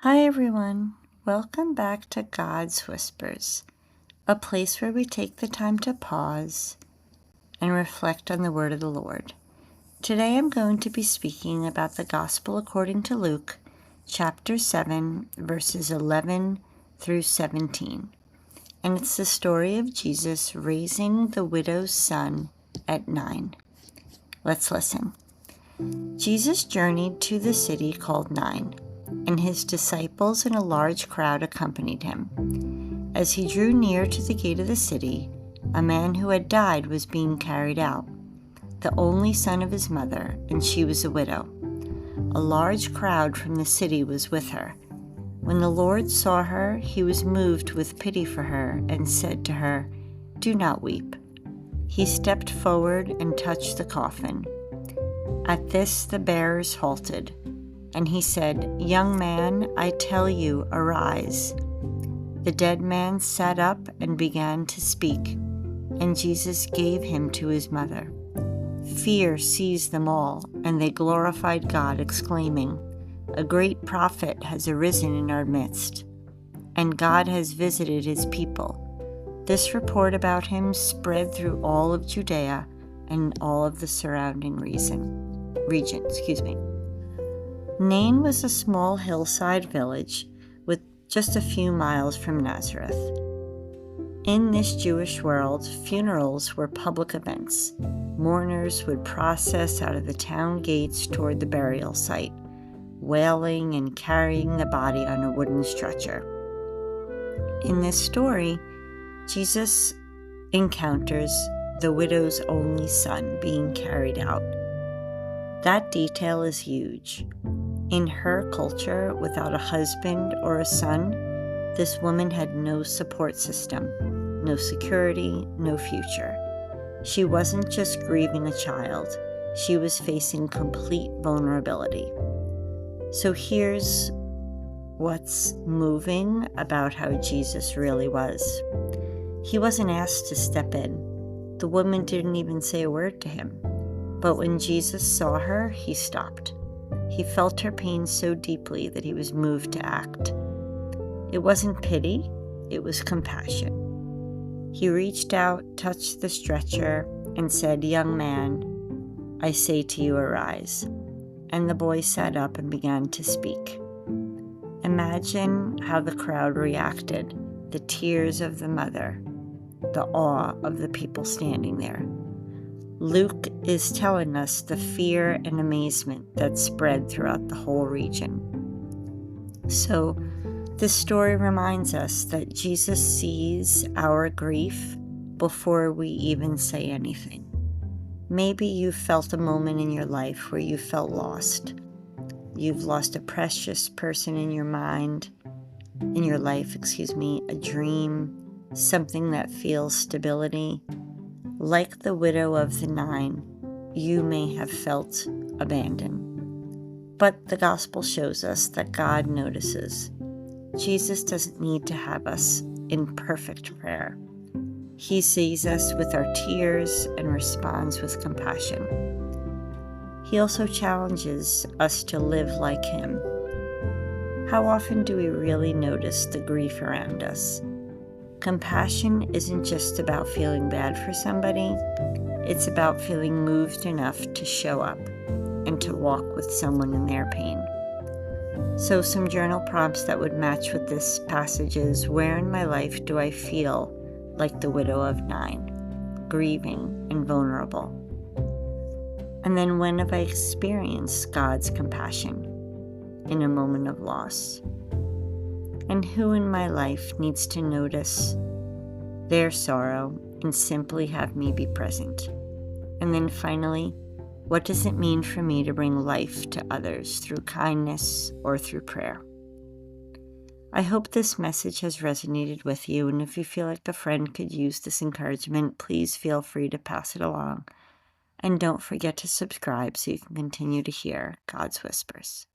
Hi everyone, welcome back to God's Whispers, a place where we take the time to pause and reflect on the word of the Lord. Today I'm going to be speaking about the Gospel according to Luke, chapter 7, verses 11 through 17. And it's the story of Jesus raising the widow's son at Nain. Let's listen. Jesus journeyed to the city called Nain, and his disciples and a large crowd accompanied him. As he drew near to the gate of the city, a man who had died was being carried out, the only son of his mother, and she was a widow. A large crowd from the city was with her. When the Lord saw her, he was moved with pity for her and said to her, "Do not weep." He stepped forward and touched the coffin. At this the bearers halted, and he said, "Young man, I tell you, arise." The dead man sat up and began to speak, and Jesus gave him to his mother. Fear seized them all, and they glorified God, exclaiming, "A great prophet has arisen in our midst, and God has visited his people." This report about him spread through all of Judea and all of the surrounding region. Nain was a small hillside village with just a few miles from Nazareth. In this Jewish world, funerals were public events. Mourners would process out of the town gates toward the burial site, wailing and carrying the body on a wooden stretcher. In this story, Jesus encounters the widow's only son being carried out. That detail is huge. In her culture, without a husband or a son, this woman had no support system, no security, no future. She wasn't just grieving a child, she was facing complete vulnerability. So here's what's moving about how Jesus really was. He wasn't asked to step in. The woman didn't even say a word to him. But when Jesus saw her, he stopped. He felt her pain so deeply that he was moved to act. It wasn't pity, it was compassion. He reached out, touched the stretcher, and said, "Young man, I say to you, arise." And the boy sat up and began to speak. Imagine how the crowd reacted, the tears of the mother, the awe of the people standing there. Luke is telling us the fear and amazement that spread throughout the whole region. So, this story reminds us that Jesus sees our grief before we even say anything. Maybe you felt a moment in your life where you felt lost. You've lost a precious person in your life, a dream, something that feels stability. Like the widow of the Nain, you may have felt abandoned. But the gospel shows us that God notices. Jesus doesn't need to have us in perfect prayer. He sees us with our tears and responds with compassion. He also challenges us to live like him. How often do we really notice the grief around us? Compassion isn't just about feeling bad for somebody, it's about feeling moved enough to show up and to walk with someone in their pain. So some journal prompts that would match with this passage is, where in my life do I feel like the widow of Nain, grieving and vulnerable? And then when have I experienced God's compassion in a moment of loss? And who in my life needs to notice their sorrow and simply have me be present? And then finally, what does it mean for me to bring life to others through kindness or through prayer? I hope this message has resonated with you, and if you feel like a friend could use this encouragement, please feel free to pass it along. And don't forget to subscribe so you can continue to hear God's Whispers.